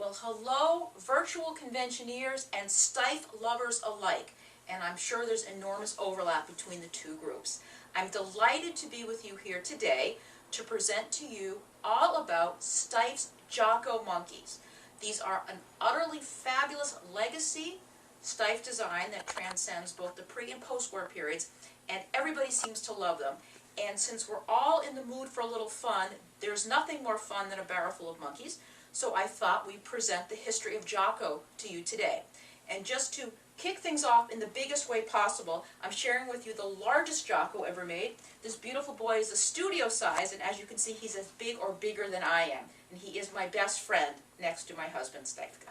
Well, hello, virtual conventioneers and Steiff lovers alike. And I'm sure there's enormous overlap between the two groups. I'm delighted to be with you here today to present to you all about Steiff's Jocko monkeys. These are an utterly fabulous legacy Steiff design that transcends both the pre- and post-war periods, and everybody seems to love them. And since we're all in the mood for a little fun, there's nothing more fun than a barrel full of monkeys, so I thought we'd present the history of Jocko to you today. And just to kick things off in the biggest way possible, I'm sharing with you the largest Jocko ever made. This beautiful boy is a studio size, and as you can see, he's as big or bigger than I am. And he is my best friend next to my husband, Steiffgal.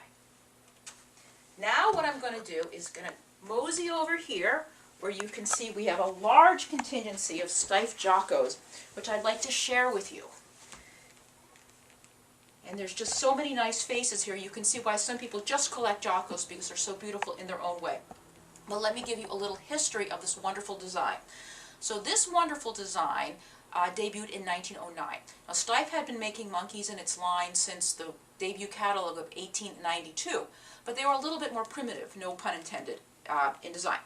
Now what I'm going to do is going to mosey over here, where you can see we have a large contingency of Steiff Jockos, which I'd like to share with you. And there's just so many nice faces here. You can see why some people just collect Jockos, because they're so beautiful in their own way. But let me give you a little history of this wonderful design. So this wonderful design debuted in 1909. Now Steiff had been making monkeys in its line since the debut catalog of 1892, but they were a little bit more primitive, no pun intended, in design.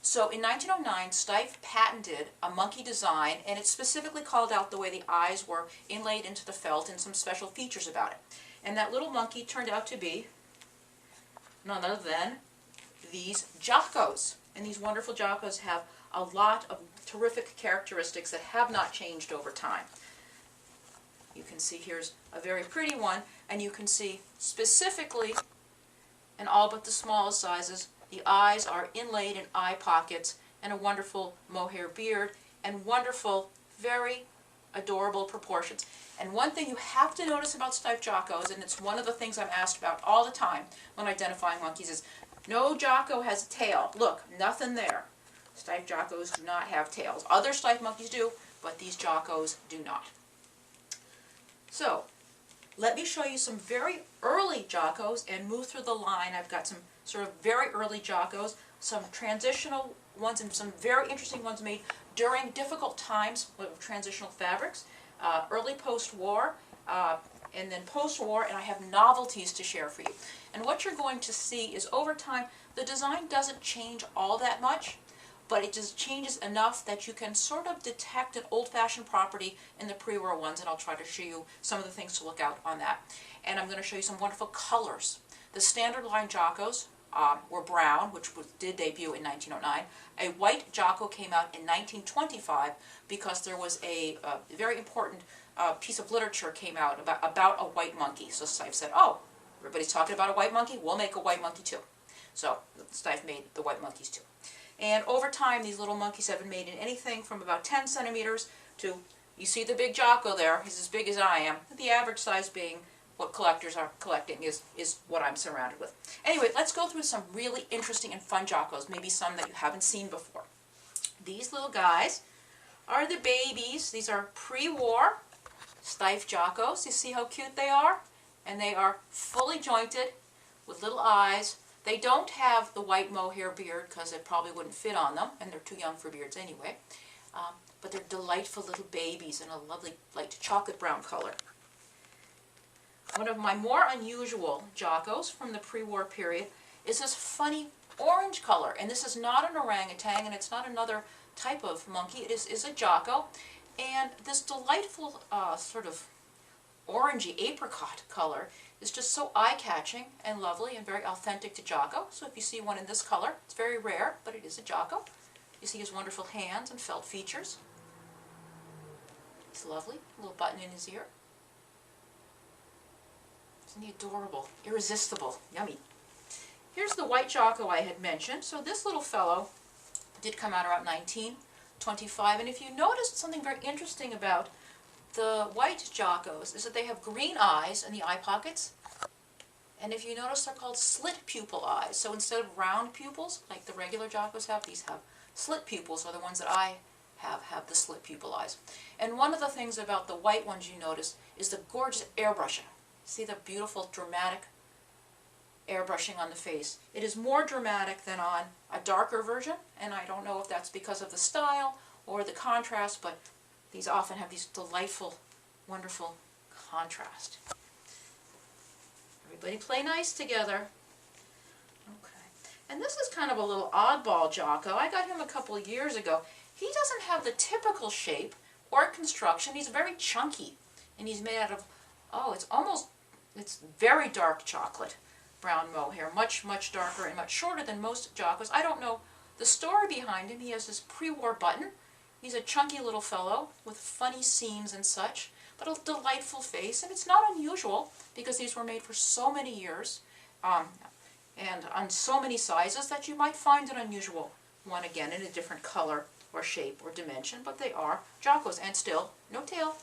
So in 1909, Steiff patented a monkey design, and it specifically called out the way the eyes were inlaid into the felt and some special features about it. And that little monkey turned out to be none other than these Jockos. And these wonderful Jockos have a lot of terrific characteristics that have not changed over time. You can see here's a very pretty one, and you can see specifically, in all but the smallest sizes, the eyes are inlaid in eye pockets, and a wonderful mohair beard, and wonderful, very adorable proportions. And one thing you have to notice about Steiff Jockos, and it's one of the things I'm asked about all the time when identifying monkeys, is no Jocko has a tail. Look, nothing there. Steiff Jockos do not have tails. Other Steiff monkeys do, but these Jockos do not. So, let me show you some very early Jockos and move through the line. I've got some sort of very early Jockos, some transitional ones, and some very interesting ones made during difficult times with transitional fabrics, early post-war, and then post-war, and I have novelties to share for you. And what you're going to see is over time, the design doesn't change all that much, but it just changes enough that you can sort of detect an old-fashioned property in the pre-war ones, and I'll try to show you some of the things to look out on that. And I'm going to show you some wonderful colors. The standard line Jockos were brown, which did debut in 1909. A white Jocko came out in 1925 because there was a very important piece of literature came out about a white monkey. So Steiff said, oh, everybody's talking about a white monkey, we'll make a white monkey too. So Steiff made the white monkeys too. And over time, these little monkeys have been made in anything from about 10 centimeters to, you see the big Jocko there, he's as big as I am, the average size being what collectors are collecting is what I'm surrounded with. Anyway, let's go through some really interesting and fun Jockos, maybe some that you haven't seen before. These little guys are the babies. These are pre-war Steiff Jockos. You see how cute they are? And they are fully jointed with little eyes. They don't have the white mohair beard because it probably wouldn't fit on them, and they're too young for beards anyway. But they're delightful little babies in a lovely light chocolate brown color. One of my more unusual Jockos from the pre-war period is this funny orange color. And this is not an orangutan, and it's not another type of monkey. It is a Jocko. And this delightful sort of orangey apricot color is just so eye-catching and lovely and very authentic to Jocko. So if you see one in this color, it's very rare, but it is a Jocko. You see his wonderful hands and felt features. It's lovely. A little button in his ear. Isn't he adorable? Irresistible. Yummy. Here's the white Jocko I had mentioned. So this little fellow did come out around 1925. And if you noticed something very interesting about the white Jockos is that they have green eyes in the eye pockets. And if you notice, they're called slit pupil eyes. So instead of round pupils, like the regular Jockos have, these have slit pupils, are the ones that I have the slit pupil eyes. And one of the things about the white ones you notice is the gorgeous airbrushing. See the beautiful, dramatic airbrushing on the face. It is more dramatic than on a darker version, and I don't know if that's because of the style or the contrast, but these often have these delightful, wonderful contrast. Very Everybody play nice together. Okay. And this is kind of a little oddball Jocko. I got him a couple of years ago. He doesn't have the typical shape or construction. He's very chunky. And he's made out of, oh, it's very dark chocolate brown mohair. Much, much darker and much shorter than most Jockos. I don't know the story behind him. He has this pre-war button. He's a chunky little fellow with funny seams and such, but a delightful face. And it's not unusual because these were made for so many years and on so many sizes that you might find an unusual one again in a different color or shape or dimension, but they are Jockos, and still no tail.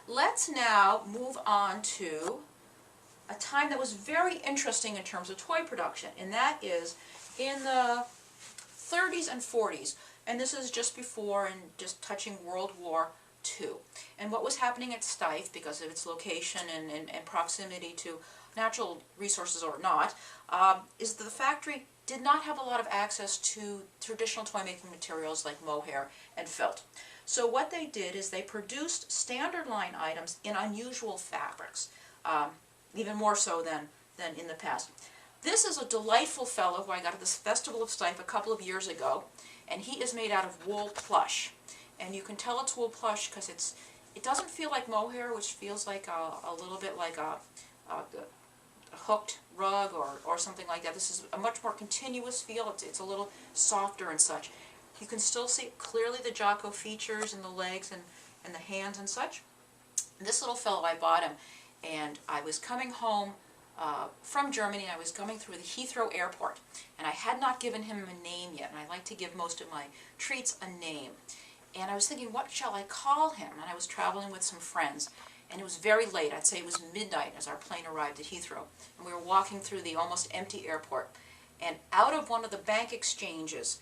Let's now move on to a time that was very interesting in terms of toy production, and that is in the 30s and 40s, and this is just before and just touching World War II. And what was happening at Steiff, because of its location and proximity to natural resources or not, is that the factory did not have a lot of access to traditional toy making materials like mohair and felt. So what they did is they produced standard line items in unusual fabrics, even more so than in the past. This is a delightful fellow who I got at this Festival of Steiff a couple of years ago, and he is made out of wool plush. And you can tell it's wool plush because it doesn't feel like mohair, which feels like a little bit like a hooked rug or something like that. This is a much more continuous feel. It's a little softer and such. You can still see clearly the Jocko features and the legs and the hands and such. This little fellow, I bought him, and I was coming home from Germany. I was coming through the Heathrow airport, and I had not given him a name yet, and I like to give most of my treats a name. And I was thinking, what shall I call him? And I was traveling with some friends, and it was very late. I'd say it was midnight as our plane arrived at Heathrow, and we were walking through the almost empty airport, and out of one of the bank exchanges,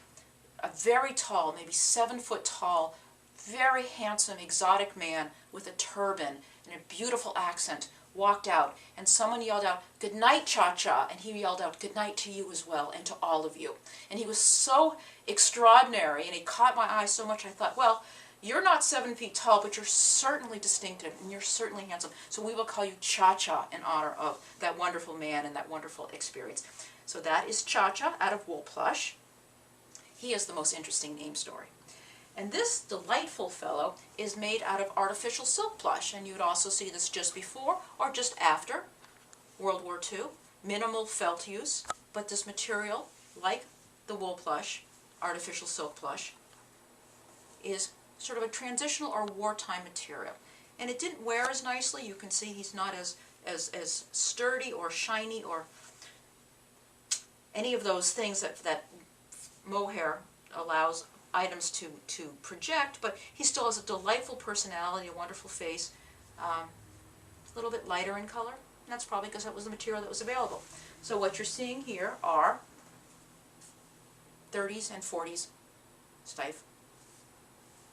a very tall, maybe 7-foot tall, very handsome, exotic man with a turban and a beautiful accent walked out, and someone yelled out, "Good night, Cha-Cha," and he yelled out, "Good night to you as well, and to all of you." And he was so extraordinary, and he caught my eye so much, I thought, well, you're not 7 feet tall, but you're certainly distinctive, and you're certainly handsome, so we will call you Cha-Cha in honor of that wonderful man and that wonderful experience. So that is Cha-Cha out of wool plush. He is the most interesting name story. And this delightful fellow is made out of artificial silk plush, and you would also see this just before or just after World War II. Minimal felt use, but this material, like the wool plush, artificial silk plush, is sort of a transitional or wartime material. And it didn't wear as nicely. You can see he's not as sturdy or shiny or any of those things that mohair allows items to project, but he still has a delightful personality, a wonderful face, a little bit lighter in color, and that's probably because that was the material that was available. So what you're seeing here are 30s and 40s Steiff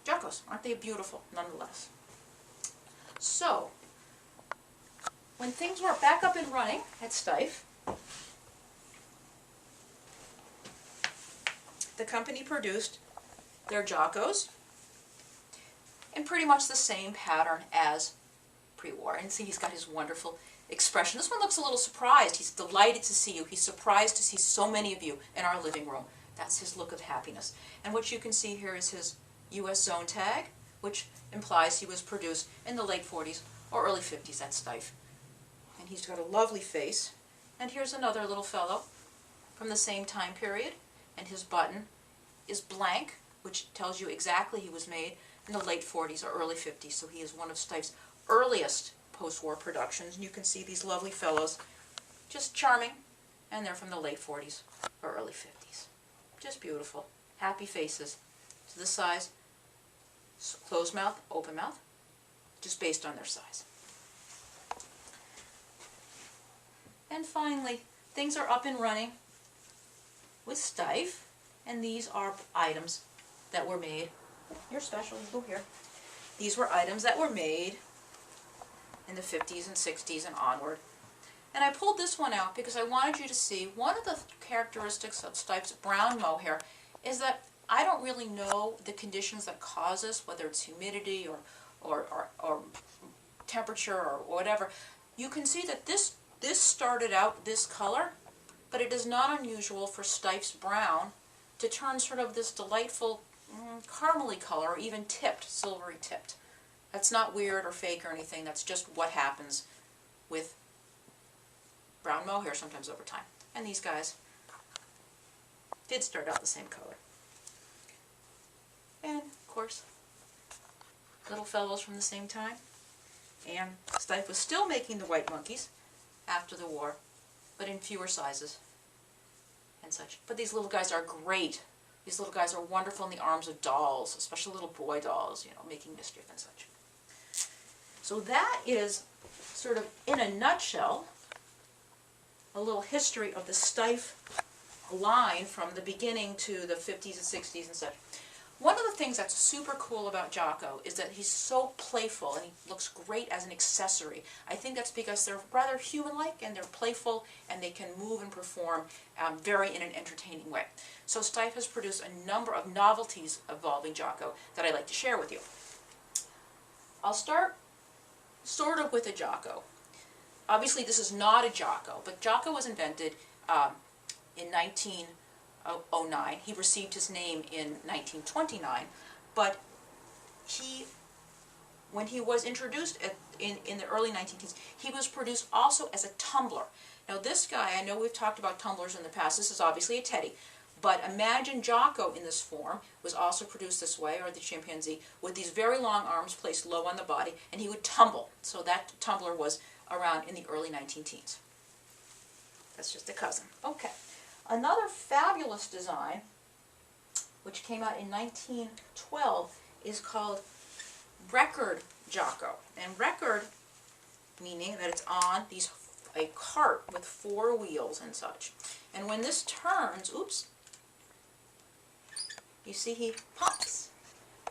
Jockos. Aren't they beautiful, nonetheless? So, when things were back up and running at Steiff, the company produced their Jockos in pretty much the same pattern as pre-war. And see, he's got his wonderful expression. This one looks a little surprised. He's delighted to see you. He's surprised to see so many of you in our living room. That's his look of happiness. And what you can see here is his U.S. zone tag, which implies he was produced in the late 40s or early 50s at Steiff. And he's got a lovely face. And here's another little fellow from the same time period, and his button is blank, which tells you exactly he was made in the late 40s or early 50s, so he is one of Steiff's earliest post-war productions. And you can see these lovely fellows, just charming, and they're from the late 40s or early 50s. Just beautiful, happy faces. So this size, closed mouth, open mouth, just based on their size. And finally, things are up and running with Steiff, and these are items that were made. You're special, you go here. These were items that were made in the 50s and 60s and onward. And I pulled this one out because I wanted you to see one of the characteristics of Steiff's brown mohair is that I don't really know the conditions that cause this, whether it's humidity or temperature or whatever. You can see that this started out this color, but it is not unusual for Steiff's brown to turn sort of this delightful caramely color, or even tipped, silvery tipped. That's not weird or fake or anything, that's just what happens with brown mohair sometimes over time. And these guys did start out the same color. And, of course, little fellows from the same time. And Steiff was still making the white monkeys after the war, but in fewer sizes and such. But these little guys are great. These little guys are wonderful in the arms of dolls, especially little boy dolls, you know, making mischief and such. So that is sort of, in a nutshell, a little history of the Steiff line from the beginning to the 50s and 60s and such. One of the things that's super cool about Jocko is that he's so playful and he looks great as an accessory. I think that's because they're rather human-like and they're playful and they can move and perform very in an entertaining way. So Steiff has produced a number of novelties involving Jocko that I'd like to share with you. I'll start sort of with a Jocko. Obviously this is not a Jocko, but Jocko was invented in 1909. He received his name in 1929, but when he was introduced in the early 1910s, he was produced also as a tumbler. Now this guy, I know we've talked about tumblers in the past, this is obviously a teddy, but imagine Jocko in this form was also produced this way, or the chimpanzee, with these very long arms placed low on the body, and he would tumble. So that tumbler was around in the early 1910s. That's just a cousin. Okay. Another fabulous design, which came out in 1912, is called record Jocko. And record, meaning that it's on a cart with 4 wheels and such. And when this turns, oops, you see he pops.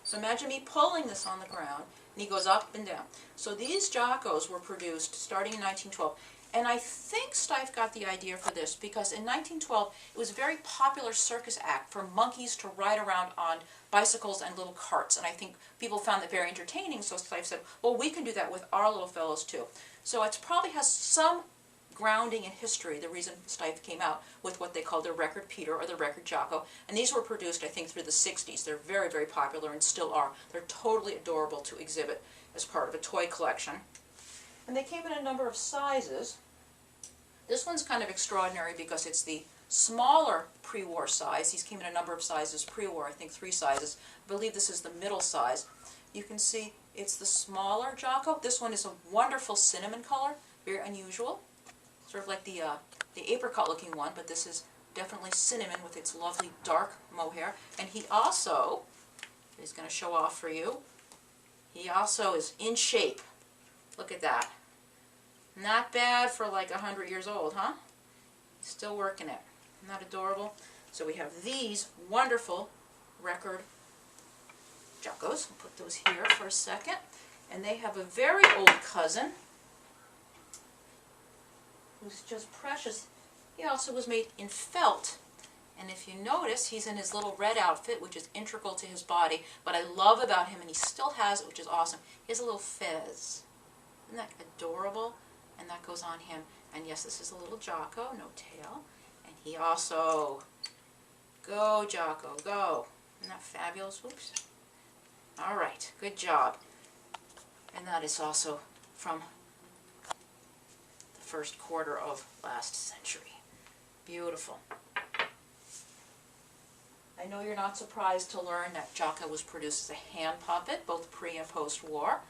So imagine me pulling this on the ground, and he goes up and down. So these Jockos were produced starting in 1912. And I think Steiff got the idea for this because in 1912 it was a very popular circus act for monkeys to ride around on bicycles and little carts. And I think people found that very entertaining, so Steiff said, well, we can do that with our little fellows too. So it probably has some grounding in history, the reason Steiff came out with what they called the record Peter or the record Jocko. And these were produced, I think, through the 60s. They're very, very popular and still are. They're totally adorable to exhibit as part of a toy collection. And they came in a number of sizes. This one's kind of extraordinary because it's the smaller pre-war size. These came in a number of sizes pre-war, I think 3 sizes. I believe this is the middle size. You can see it's the smaller Jocko. This one is a wonderful cinnamon color, very unusual. Sort of like the apricot looking one, but this is definitely cinnamon with its lovely dark mohair. And he also, he's going to show off for you, he also is in shape. Look at that. Not bad for like 100 years old, huh? He's still working it. Isn't that adorable? So we have these wonderful record Jockos. I'll put those here for a second. And they have a very old cousin who's just precious. He also was made in felt. And if you notice, he's in his little red outfit, which is integral to his body. What I love about him, and he still has it, which is awesome, he has a little fez. Isn't that adorable? And that goes on him. And yes, this is a little Jocko, no tail. And he also, go Jocko, go. Isn't that fabulous? Oops. All right, good job. And that is also from the first quarter of last century. Beautiful. I know you're not surprised to learn that Jocko was produced as a hand puppet, both pre- and post-war.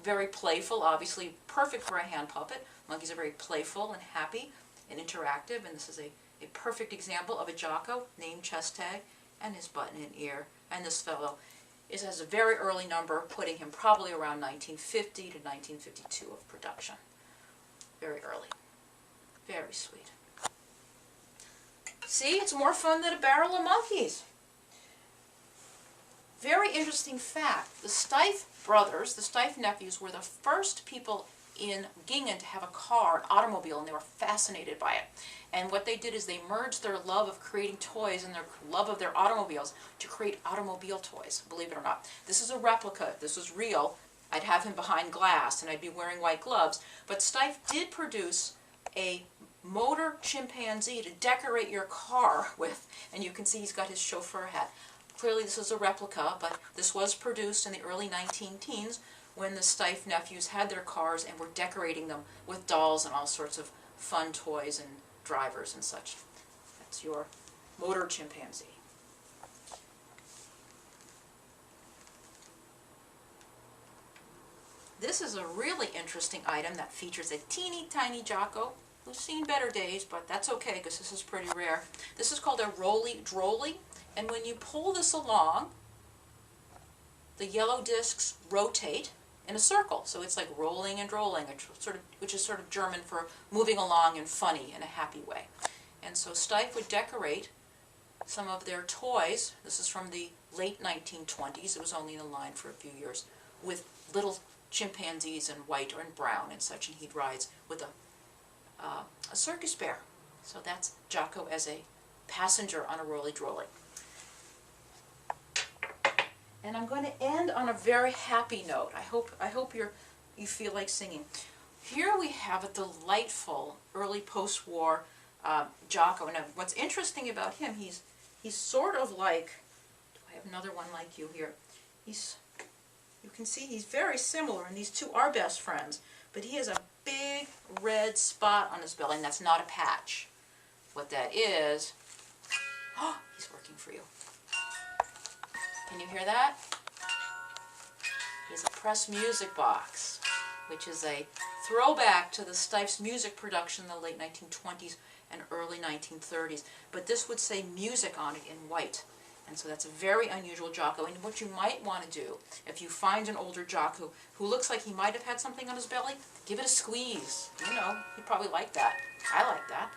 Very playful, obviously perfect for a hand puppet. Monkeys are very playful and happy and interactive, and this is a perfect example of a Jocko, name, chest tag, and his button and ear. And this fellow has a very early number, putting him probably around 1950 to 1952 of production. Very early. Very sweet. See, it's more fun than a barrel of monkeys. Very interesting fact, the Steiff brothers, the Steiff nephews, were the first people in Gingen to have a car, an automobile, and they were fascinated by it. And what they did is they merged their love of creating toys and their love of their automobiles to create automobile toys, believe it or not. This is a replica. If this was real, I'd have him behind glass and I'd be wearing white gloves. But Steiff did produce a motor chimpanzee to decorate your car with, and you can see he's got his chauffeur hat. Clearly this is a replica, but this was produced in the early 19-teens when the Steiff nephews had their cars and were decorating them with dolls and all sorts of fun toys and drivers and such. That's your motor chimpanzee. This is a really interesting item that features a teeny tiny Jocko who's seen better days, but that's okay because this is pretty rare. This is called a roly-droly, and when you pull this along, the yellow discs rotate in a circle. So it's like rolling and rolling, which is sort of German for moving along and funny in a happy way. And so Steiff would decorate some of their toys, this is from the late 1920s, it was only in the line for a few years, with little chimpanzees in white or in brown and such, and he'd ride with a circus bear. So that's Jocko as a passenger on a roly-droly. And I'm going to end on a very happy note. I hope you feel like singing. Here we have a delightful early post-war Jocko. Now, what's interesting about him, he's sort of like, do I have another one like you here? You can see he's very similar, and these two are best friends, but he has a big red spot on his belly, and that's not a patch. What that is, oh, he's working for you. Can you hear that? He's a pressed music box, which is a throwback to the Steiff's music production in the late 1920s and early 1930s. But this would say music on it in white. And so that's a very unusual Jocko. And what you might want to do, if you find an older Jocko who looks like he might have had something on his belly, give it a squeeze. You know, he'd probably like that. I like that.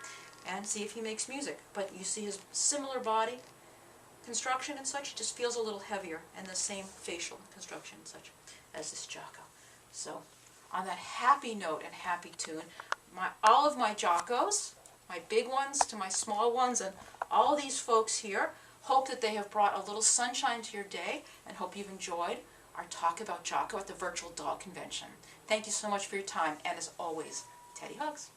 And see if he makes music. But you see his similar body construction and such, just feels a little heavier, and the same facial construction and such as this Jocko. So on that happy note and happy tune, all of my Jockos, my big ones to my small ones, and all these folks here, hope that they have brought a little sunshine to your day, and hope you've enjoyed our talk about Jocko at the Virtual Dog Convention. Thank you so much for your time, and as always, Teddy hugs.